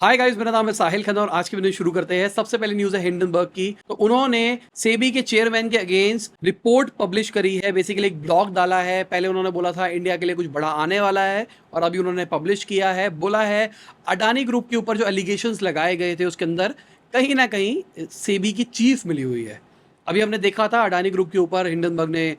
Hi guys, मेरा नाम है साहिल खन्ना और आज की वीडियो शुरू करते हैं। सबसे पहले न्यूज़ है हिंडनबर्ग की। तो उन्होंने सेबी के चेयरमैन के अगेंस्ट रिपोर्ट पब्लिश करी है। बेसिकली एक ब्लॉग डाला है। पहले उन्होंने बोला था इंडिया के लिए कुछ बड़ा आने वाला है और अभी उन्होंने पब्लिश किया है। बोला है अडानी ग्रुप के ऊपर जो एलिगेशंस लगाए गए थे उसके अंदर कहीं ना कहीं सेबी की चीफ मिली हुई है। अभी हमने देखा था अडानी ग्रुप के ऊपर हिंडनबर्ग ने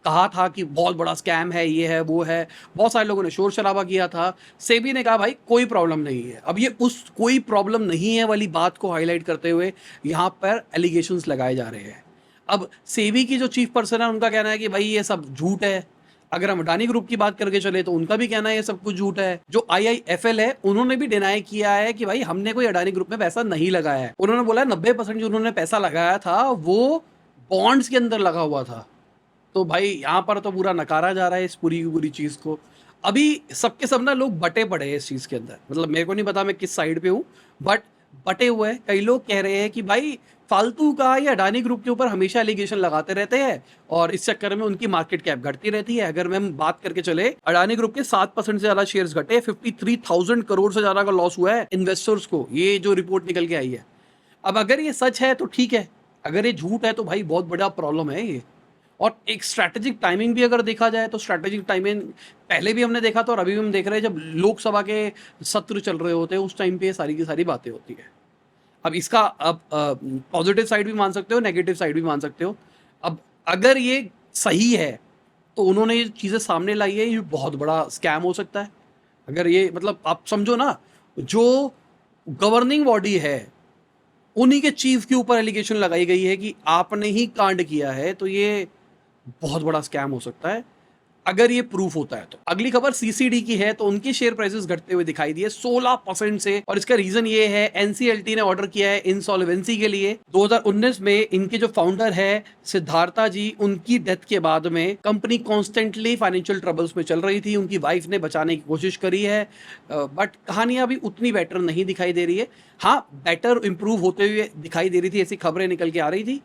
कहा था कि बहुत बड़ा स्कैम है, ये है, वो है। बहुत सारे लोगों ने शोर शराबा किया था। सेबी ने कहा भाई कोई प्रॉब्लम नहीं है। अब ये उस कोई प्रॉब्लम नहीं है वाली बात को हाईलाइट करते हुए यहाँ पर एलिगेशंस लगाए जा रहे हैं। अब सेबी की जो चीफ पर्सन है उनका कहना है कि भाई ये सब झूठ है। अगर हम अडानी ग्रुप की बात करके चले तो उनका भी कहना है ये सब कुछ झूठ है। जो आईआईएफएल है उन्होंने भी डिनाई किया है कि भाई हमने कोई अडानी ग्रुप में पैसा नहीं लगाया है। उन्होंने बोला 90% जो उन्होंने पैसा लगाया था वो बॉन्ड्स के अंदर लगा हुआ था। तो भाई यहाँ पर तो पूरा नकारा जा रहा है इस पूरी की पूरी चीज़ को। अभी सबके सब ना लोग बटे पड़े हैं इस चीज़ के अंदर। मतलब मेरे को नहीं पता मैं किस साइड पे हूँ, बट बटे हुए हैं। कई लोग कह रहे हैं कि भाई फालतू का ये अडानी ग्रुप के ऊपर हमेशा एलिगेशन लगाते रहते हैं और इस चक्कर में उनकी मार्केट कैप घटती रहती है। अगर हम बात करके चले, अडानी ग्रुप के 7% से ज़्यादा शेयर्स घटे, 53,000 करोड़ से ज़्यादा का लॉस हुआ है इन्वेस्टर्स को, ये जो रिपोर्ट निकल के आई है। अब अगर ये सच है तो ठीक है, अगर ये झूठ है तो भाई बहुत बड़ा प्रॉब्लम है ये। और एक स्ट्रैटेजिक टाइमिंग भी अगर देखा जाए तो स्ट्रैटेजिक टाइमिंग पहले भी हमने देखा था और अभी भी हम देख रहे हैं। जब लोकसभा के सत्र चल रहे होते हैं उस टाइम पे ये सारी की सारी बातें होती है। अब इसका अब पॉजिटिव साइड भी मान सकते हो, नेगेटिव साइड भी मान सकते हो। अब अगर ये सही है तो उन्होंने ये चीज़ें सामने लाई है, ये बहुत बड़ा स्कैम हो सकता है। अगर ये मतलब आप समझो ना, जो गवर्निंग बॉडी है उन्हीं के चीफ के ऊपर एलिगेशन लगाई गई है कि आपने ही कांड किया है, तो ये बहुत बड़ा स्कैम हो सकता है अगर ये प्रूफ होता है तो। अगली खबर सीसीडी की है। तो उनके शेयर प्राइसेस घटते हुए दिखाई दिए 16% से, और इसका रीजन ये है एनसीएलटी ने ऑर्डर किया है इंसॉल्वेंसी के लिए। 2019 में इनके जो फाउंडर है सिद्धार्था जी, उनकी डेथ के बाद में कंपनी कॉन्स्टेंटली फाइनेंशियल ट्रबल्स में चल रही थी। उनकी वाइफ ने बचाने की कोशिश करी है, बट कहानियां अभी उतनी बेटर नहीं दिखाई दे रही है। हाँ, बेटर इंप्रूव होते हुए दिखाई दे रही थी, ऐसी खबरें निकल के आ रही थी।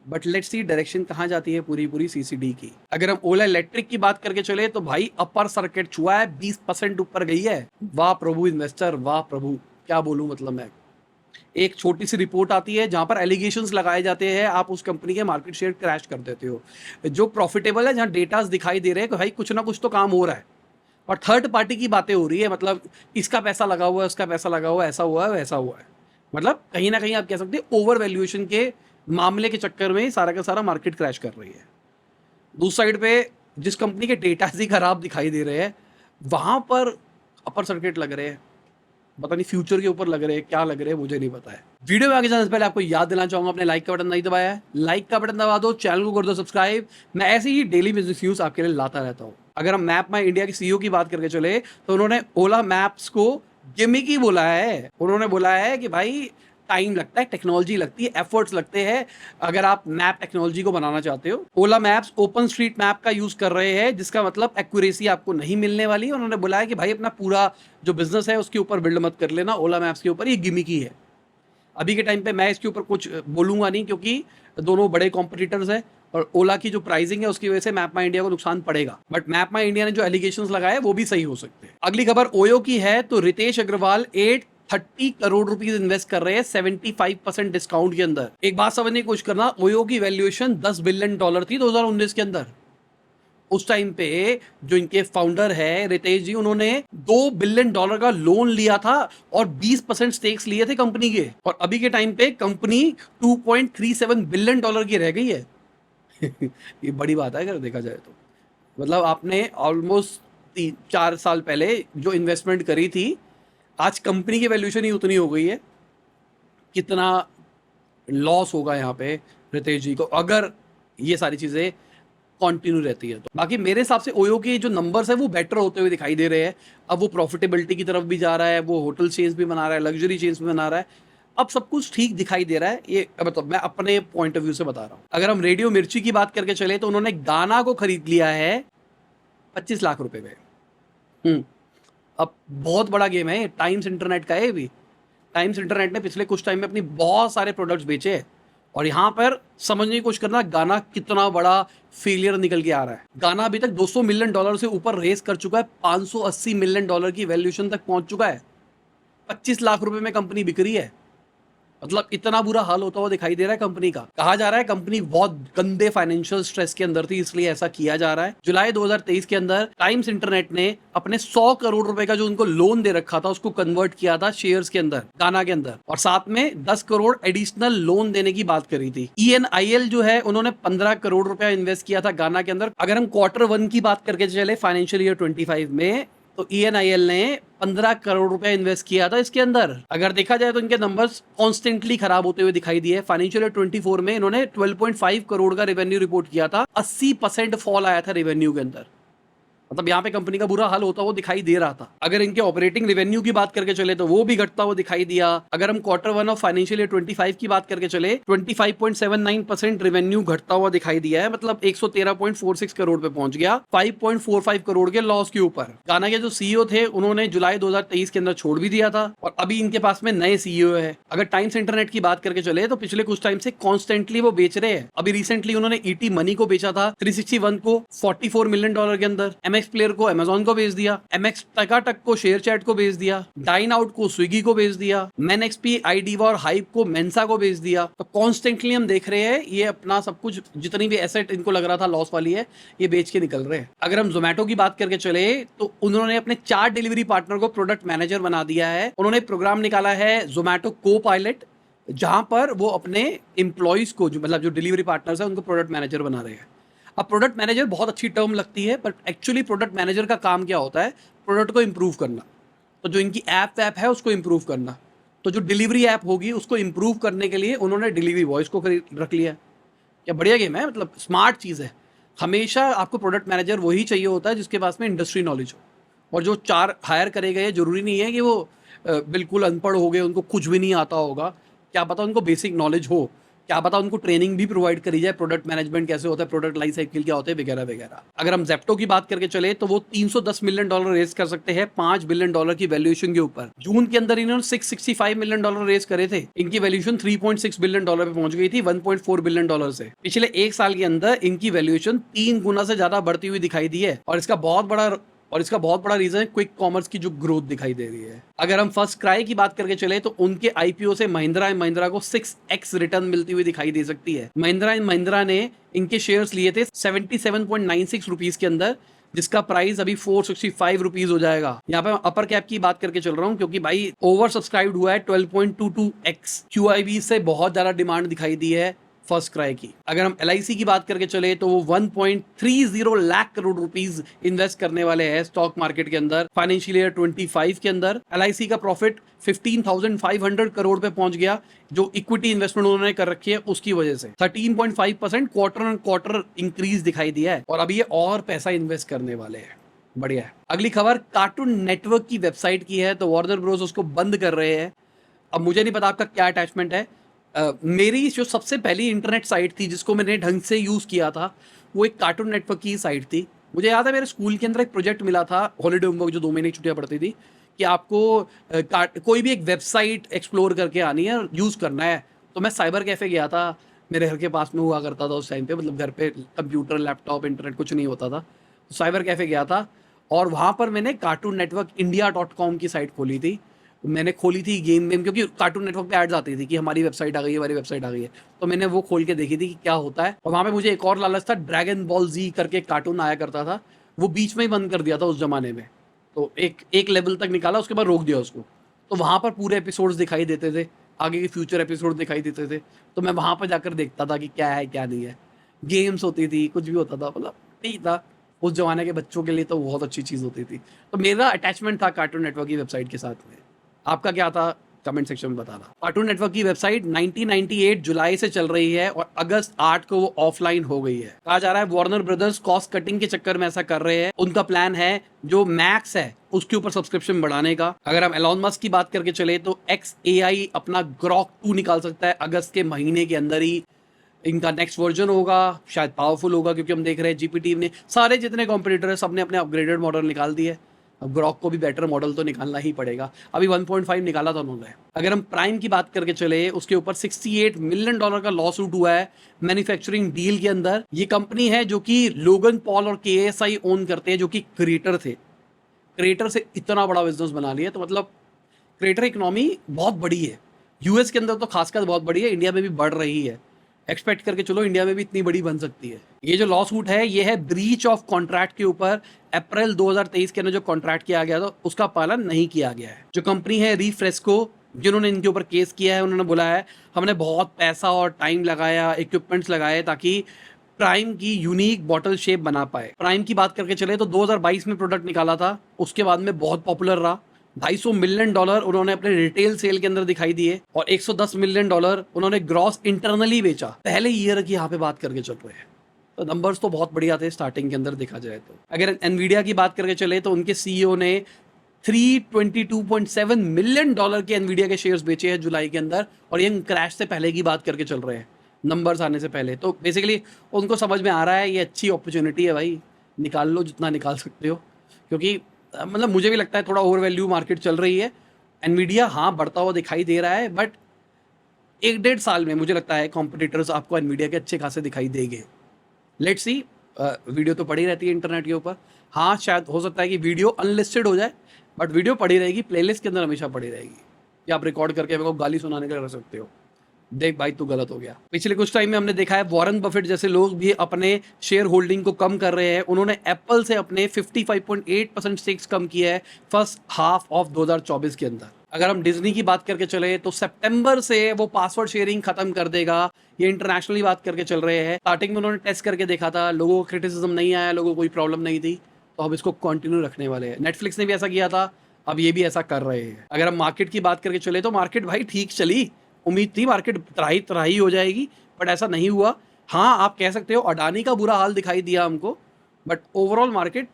बट लेट्स सी डायरेक्शन कहाँ जाती है पूरी पूरी सीसीडी की। अगर हम ओला इलेक्ट्रिक की बात करके चले तो भाई अपर सर्किट छुआ है, 20% ऊपर गई है। वाह प्रभु इन्वेस्टर, वाह प्रभु, क्या बोलूं। मतलब मैं, एक छोटी सी रिपोर्ट आती है जहां पर एलिगेशंस लगाए जाते हैं, आप उस कंपनी के मार्केट शेयर क्रैश कर देते हो। जो प्रॉफिटेबल है, जहां डेटास दिखाई दे रहे हैं कि भाई कुछ ना कुछ तो काम हो रहा है, और थर्ड पार्टी की बातें हो रही है। मतलब इसका पैसा लगा हुआ है, उसका पैसा लगा हुआ है, ऐसा हुआ है, वैसा हुआ है। मतलब कहीं ना कहीं आप कह सकते हैं ओवर वैल्यूएशन के मामले के चक्कर में सारा का सारा मार्केट क्रैश कर रही है। दूसरी साइड पे जिस कंपनी के डेटा ही खराब दिखाई दे रहे हैं वहां पर अपर सर्किट लग रहे हैं। पता नहीं फ्यूचर के ऊपर लग रहे हैं, क्या लग रहे हैं, मुझे नहीं पता है। वीडियो में आगे जाने से पहले आपको याद दिलाना चाहूंगा, अपने लाइक का बटन नहीं दबाया है, लाइक का बटन दबा दो, चैनल को कर दो सब्सक्राइब। मैं ऐसे ही डेली बिजनेस न्यूज आपके लिए लाता रहता हूँ। अगर हम मैप माई इंडिया के सीईओ की बात करके चले तो उन्होंने ओला मैप्स को गिमिक ही बोला है। उन्होंने बोला है कि भाई टाइम लगता है, टेक्नोलॉजी लगती है, एफर्ट्स लगते हैं अगर आप मैप टेक्नोलॉजी को बनाना चाहते हो। ओला मैप्स ओपन स्ट्रीट मैप का यूज कर रहे हैं, जिसका मतलब एक्यूरेसी आपको नहीं मिलने वाली। उन्होंने बोला है कि भाई अपना पूरा जो बिजनेस है उसके ऊपर बिल्ड मत कर लेना, ओला मैप्स के ऊपर ये गिमिक ही है। अभी के टाइम पे मैं इसके ऊपर कुछ बोलूंगा नहीं, क्योंकि दोनों बड़े कॉम्पिटिटर्स हैं और ओला की जो प्राइसिंग है उसकी वजह से मैप माई इंडिया को नुकसान पड़ेगा। बट मैप माई इंडिया ने जो एलिगेशंस लगाए वो भी सही हो सकते हैं। अगली खबर ओयो की है। तो रितेश अग्रवाल 830 करोड़ रुपीस इन्वेस्ट कर रहे हैं 75% डिस्काउंट के अंदर। एक बात समझने की कोशिश करना, ओयो की वैल्यूएशन $10 बिलियन थी 2019 के अंदर। उस टाइम पे जो इनके फाउंडर है रितेश जी, उन्होंने $2 बिलियन का लोन लिया था और 20% स्टेक्स लिए थे कंपनी के, और अभी के टाइम पे कंपनी $2.37 बिलियन की रह गई है। ये बड़ी बात है अगर देखा जाए तो। मतलब आपने ऑलमोस्ट 3-4 साल पहले जो इन्वेस्टमेंट करी थी, आज कंपनी की वैल्यूएशन ही उतनी हो गई है। कितना लॉस होगा यहाँ पे रितेश जी को अगर ये सारी चीज़ें कंटिन्यू रहती है तो। बाकी मेरे हिसाब से ओयो के जो नंबर्स है वो बेटर होते हुए दिखाई दे रहे हैं। अब वो प्रॉफिटेबिलिटी की तरफ भी जा रहा है, वो होटल चेन्स भी बना रहा है, लग्जरी चेन्स भी बना रहा है। अब सब कुछ ठीक दिखाई दे रहा है। ये मतलब मैं अपने पॉइंट ऑफ व्यू से बता रहा हूँ। अगर हम रेडियो मिर्ची की बात करके चले तो उन्होंने गाना को खरीद लिया है 25 लाख रुपए में। अब बहुत बड़ा गेम है, टाइम्स इंटरनेट का है भी। टाइम्स इंटरनेट ने पिछले कुछ टाइम में अपनी बहुत सारे प्रोडक्ट्स बेचे हैं, और यहाँ पर समझने की कोशिश करना गाना कितना बड़ा फेलियर निकल के आ रहा है। गाना अभी तक $200 मिलियन से ऊपर रेस कर चुका है, $580 मिलियन की वैल्यूएशन तक पहुंच चुका है। 25 लाख रुपए में कंपनी बिक रही है। मतलब इतना बुरा हाल होता हुआ दिखाई दे रहा है कंपनी का। कहा जा रहा है कंपनी बहुत गंदे फाइनेंशियल स्ट्रेस के अंदर थी, इसलिए ऐसा किया जा रहा है। जुलाई 2023 के अंदर टाइम्स इंटरनेट ने अपने 100 करोड़ रुपए का जो उनको लोन दे रखा था उसको कन्वर्ट किया था शेयर्स के अंदर, गाना के अंदर, और साथ में 10 करोड़ एडिशनल लोन देने की बात करी थी। ENIL जो है उन्होंने 15 करोड़ रुपया इन्वेस्ट किया था गाना के अंदर। अगर हम Q1 की बात करके चले फाइनेंशियल ईयर 25 में, तो ENIL ने 15 करोड़ रुपए इन्वेस्ट किया था इसके अंदर। अगर देखा जाए तो इनके नंबर्स कॉन्स्टेंटली खराब होते हुए दिखाई दिए। फाइनेंशियल ईयर 24 में इन्होंने 12.5 करोड़ का रेवेन्यू रिपोर्ट किया था, 80% फॉल आया था रेवेन्यू के अंदर। मतलब यहाँ पे कंपनी का बुरा हाल होता हुआ दिखाई दे रहा था। अगर इनके ऑपरेटिंग रेवेन्यू की बात करके चले तो वो भी घटता हुआ दिखाई दिया। अगर हम Q1 ऑफ फाइनेंशियल ईयर 25 की बात करके चले, 25.79% रेवेन्यू घटता हुआ दिखाई दिया है। मतलब 113.46 करोड़ पे पहुंच गया, 5.45 करोड़ के लॉस के ऊपर। गाना के जो सीईओ थे उन्होंने जुलाई 2023 के अंदर छोड़ भी दिया था और अभी इनके पास में नए सीईओ है। अगर टाइम्स इंटरनेट की बात करके चले तो पिछले कुछ टाइम से कॉन्स्टेंटली वो बेच रहे हैं। अभी रिसेंटली उन्होंने ET मनी को बेचा था 361 को $44 मिलियन के अंदर, MX प्लेयर को अमेजॉन को बेच दिया, MX टकाटक को शेयर चैट को बेच दिया, डाइन आउट को स्विगी को बेच दिया, MenXP, आईडीवा और हाइप को मेंसा को बेच दिया। तो कॉन्स्टेंटली हम देख रहे हैं ये अपना सब कुछ, जितनी भी एसेट इनको लग रहा था लॉस वाली है, ये बेच के निकल रहे हैं। अगर हम जोमेटो की बात करके चले तो उन्होंने अपने 4 डिलीवरी पार्टनर को प्रोडक्ट मैनेजर बना दिया है। उन्होंने प्रोग्राम निकाला है जोमेटो को पायलट, जहां पर वो अपने एम्प्लॉइज को, जो मतलब जो डिलीवरी पार्टनर्स है, उनको प्रोडक्ट मैनेजर बना रहे हैं। अब प्रोडक्ट मैनेजर बहुत अच्छी टर्म लगती है, बट एक्चुअली प्रोडक्ट मैनेजर का काम क्या होता है? प्रोडक्ट को इंप्रूव करना। तो जो इनकी ऐप है उसको इंप्रूव करना। तो जो डिलीवरी ऐप होगी उसको इंप्रूव करने के लिए उन्होंने डिलीवरी बॉयज को रख लिया। क्या बढ़िया गेम है, मतलब स्मार्ट चीज़ है। हमेशा आपको प्रोडक्ट मैनेजर वही चाहिए होता है जिसके पास में इंडस्ट्री नॉलेज हो। और जो 4 हायर करे गए, जरूरी नहीं है कि वो बिल्कुल अनपढ़ हो गए, उनको कुछ भी नहीं आता होगा। क्या पता उनको बेसिक नॉलेज हो, क्या पता उनको ट्रेनिंग भी प्रोवाइड करी जाए, प्रोडक्ट मैनेजमेंट कैसे होता है, प्रोडक्ट लाइफ साइकिल क्या होता है, वगैरह वगैरह। अगर हम जेप्टो की बात करके चले तो वो $310 मिलियन रेज कर सकते हैं $5 बिलियन की वैल्यूएशन के ऊपर। जून के अंदर इन्होंने $665 मिलियन रेज करे थे। इनकी वैल्यूएशन $3.6 बिलियन पे पहुंच गई थी $1.4 बिलियन से। पिछले 1 साल के अंदर इनकी वैल्यूएशन 3 गुना से ज्यादा बढ़ती हुई दिखाई दी है और इसका बहुत बड़ा रीजन है क्विक कॉमर्स की जो ग्रोथ दिखाई दे रही है। अगर हम फर्स्ट क्राई की बात करके चले तो उनके आईपीओ से महिंद्रा एंड महिंद्रा को 6x रिटर्न मिलती हुई दिखाई दे सकती है। महिंद्रा एंड महिंद्रा ने इनके शेयर्स लिए थे 77.96 रुपीज के अंदर, जिसका प्राइस अभी 465 रुपीज हो जाएगा। यहाँ पे अपर कैप की बात करके चल रहा हूँ क्योंकि भाई ओवर सब्सक्राइब हुआ है 12.22x। QIB से बहुत ज्यादा डिमांड दिखाई दी है फर्स्ट क्राई की। अगर हम LIC की बात करके चले तो वो 1.30 लाख करोड़ रुपीस इन्वेस्ट करने वाले हैं स्टॉक मार्केट के अंदर फाइनेंशियल ईयर 25 के अंदर। LIC का प्रॉफिट 15,500 करोड़ पे पहुंच गया, जो इक्विटी इन्वेस्टमेंट उन्होंने कर रखी है उसकी वजह से 13.5% क्वार्टर इंक्रीज दिखाई दिया है और अभी ये और पैसा इन्वेस्ट करने वाले हैं। बढ़िया है। अगली खबर कार्टून नेटवर्क की वेबसाइट की है, तो वार्नर ब्रोस उसको बंद कर रहे हैं। अब मुझे नहीं पता आपका क्या अटैचमेंट है। मेरी जो सबसे पहली इंटरनेट साइट थी जिसको मैंने ढंग से यूज़ किया था वो एक कार्टून नेटवर्क की साइट थी। मुझे याद है मेरे स्कूल के अंदर एक प्रोजेक्ट मिला था, हॉलीडे होमवर्क, जो 2 महीने की छुट्टियाँ पड़ती थी, कि आपको कोई भी एक वेबसाइट एक्सप्लोर करके आनी है और यूज़ करना है। तो मैं साइबर कैफ़े गया था, मेरे घर के पास में हुआ करता था उस टाइम पे, मतलब घर पे कंप्यूटर, लैपटॉप, इंटरनेट कुछ नहीं होता था। तो साइबर कैफ़े गया था और वहाँ पर मैंने कार्टून नेटवर्क India.com की साइट खोली थी। मैंने खोली थी गेम क्योंकि कार्टून नेटवर्क पे एड्स आती थी कि हमारी वेबसाइट आ गई है, हमारी वेबसाइट आ गई है। तो मैंने वो खोल के देखी थी कि क्या होता है। और वहाँ पे मुझे एक और लालच था, ड्रैगन बॉल जी करके कार्टून आया करता था, वो बीच में ही बंद कर दिया था उस जमाने में। तो एक लेवल तक निकाला, उसके बाद रोक दिया उसको। तो वहाँ पर पूरे एपिसोड्स दिखाई देते थे, आगे के फ्यूचर एपिसोड दिखाई देते थे। तो मैं वहाँ पर जाकर देखता था कि क्या है क्या नहीं है। गेम्स होती थी, कुछ भी होता था, मतलब ठीक था। उस जमाने के बच्चों के लिए तो बहुत अच्छी चीज़ होती थी। तो मेरा अटैचमेंट था कार्टून नेटवर्क की वेबसाइट के साथ में। आपका क्या था कमेंट सेक्शन में बताना। कार्टून नेटवर्क की वेबसाइट 1998 जुलाई से चल रही है और अगस्त 8 को वो ऑफलाइन हो गई है। कहा जा रहा है वार्नर ब्रदर्स कॉस्ट कटिंग के चक्कर में ऐसा कर रहे हैं। उनका प्लान है जो मैक्स है उसके ऊपर सब्सक्रिप्शन बढ़ाने का। अगर हम एलॉन मस्क की बात करके चले तो XAI अपना ग्रॉक 2 निकाल सकता है अगस्त के महीने के अंदर ही। इनका नेक्स्ट वर्जन होगा, शायद पावरफुल होगा, क्योंकि हम देख रहे हैं GPT ने, सारे जितने कॉम्पिटिटर है सबने अपने अपग्रेडेड मॉडल निकाल दिए। अब ग्रॉक को भी बेटर मॉडल तो निकालना ही पड़ेगा। अभी 1.5 निकाला था उन्होंने। अगर हम प्राइम की बात करके चले, उसके ऊपर $68 मिलियन का लॉस सूट हुआ है मैन्युफैक्चरिंग डील के अंदर। ये कंपनी है जो कि लोगन पॉल और KSI ओन करते हैं, जो कि क्रिएटर थे। क्रिएटर से इतना बड़ा बिजनेस बना लिया, तो मतलब क्रिएटर इकोनॉमी बहुत बड़ी है, यूएस के अंदर तो खासकर बहुत बड़ी है, इंडिया में भी बढ़ रही है। एक्सपेक्ट करके चलो इंडिया में भी इतनी बड़ी बन सकती है। ये जो लॉ सूट है ये है ब्रीच ऑफ कॉन्ट्रैक्ट के ऊपर। अप्रैल 2023 के अंदर जो कॉन्ट्रैक्ट किया गया था उसका पालन नहीं किया गया है। जो कंपनी है रीफ्रेस्को, जिन्होंने इनके ऊपर केस किया है, उन्होंने बोला है हमने बहुत पैसा और टाइम लगाया, इक्विपमेंट्स लगाए ताकि प्राइम की यूनिक बॉटल शेप बना पाए। प्राइम की बात करके चले तो 2022 में प्रोडक्ट निकाला था, उसके बाद में बहुत पॉपुलर रहा। $250 मिलियन उन्होंने अपने रिटेल सेल के अंदर दिखाई दिए और $110 मिलियन उन्होंने ग्रॉस इंटरनली बेचा। पहले ईयर की यहाँ पे बात करके चल रहे हैं, तो नंबर्स तो बहुत बढ़िया थे स्टार्टिंग के अंदर देखा जाए तो। अगर एनवीडिया की बात करके चले तो उनके सीईओ ने $322.7 मिलियन के एनवीडिया के शेयर्स बेचे हैं जुलाई के अंदर, और ये क्रैश से पहले की बात करके चल रहे हैं, नंबर्स आने से पहले। तो बेसिकली उनको समझ में आ रहा है ये अच्छी अपॉर्चुनिटी है भाई, निकाल लो जितना निकाल सकते हो, क्योंकि मतलब मुझे भी लगता है थोड़ा ओवर वैल्यू मार्केट चल रही है। एनवीडिया हाँ बढ़ता हुआ दिखाई दे रहा है, बट 1-1.5 साल में मुझे लगता है कॉम्पिटिटर्स आपको एनवीडिया के अच्छे खासे दिखाई देंगे। लेट्स सी, वीडियो तो पड़ी रहती है इंटरनेट के ऊपर। हाँ शायद हो सकता है कि वीडियो अनलिस्टेड हो जाए, बट वीडियो पड़ी रहेगी, प्लेलिस्ट के अंदर हमेशा पड़ी रहेगी, या आप रिकॉर्ड करके मेरे को गाली सुनाने के लिए रख सकते हो, देख भाई तू गलत हो गया। पिछले कुछ टाइम में हमने देखा है वॉरेन बफेट जैसे लोग भी अपने शेयर होल्डिंग को कम कर रहे हैं। उन्होंने एप्पल से अपने 55.8% स्टेक्स कम किया है फर्स्ट हाफ ऑफ 2024 के अंदर। अगर हम डिज्नी की बात करके चले तो सितंबर से वो पासवर्ड शेयरिंग खत्म कर देगा, ये इंटरनेशनली बात करके चल रहे हैं। स्टार्टिंग में उन्होंने टेस्ट करके देखा था, लोगों को क्रिटिसिज्म नहीं आया, लोगों को कोई प्रॉब्लम नहीं थी, तो अब इसको कंटिन्यू रखने वाले हैं। नेटफ्लिक्स ने भी ऐसा किया था, अब ये भी ऐसा कर रहे हैं। अगर हम मार्केट की बात करके चले तो मार्केट भाई ठीक चली, उम्मीद थी मार्केट त्राही त्राही हो जाएगी, बट ऐसा नहीं हुआ। हाँ आप कह सकते हो अडानी का बुरा हाल दिखाई दिया हमको, बट ओवरऑल मार्केट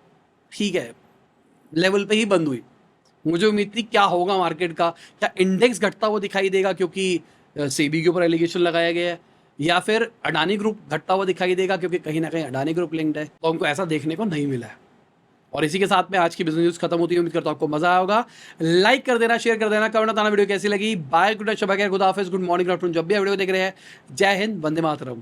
ठीक है, लेवल पे ही बंद हुई। मुझे उम्मीद थी क्या होगा मार्केट का, क्या इंडेक्स घटता हुआ दिखाई देगा क्योंकि सेबी के ऊपर एलिगेशन लगाया गया है, या फिर अडानी ग्रुप घटता हुआ दिखाई देगा क्योंकि कहीं ना कहीं अडानी ग्रुप लिंक्ड है, तो हमको ऐसा देखने को नहीं मिला है। और इसी के साथ में आज की बिजनेस न्यूज़ खत्म होती है। उम्मीद करता हूं आपको मजा आया होगा। लाइक कर देना, शेयर कर देना, कमेंट बताना वीडियो कैसी लगी। बाय, गुड नाइट, शबा खैर, खुदा हाफिज़, गुड मॉर्निंग, आफ्टरनून, जब भी वीडियो देख रहे हैं। जय हिंद, वंदे मातरम।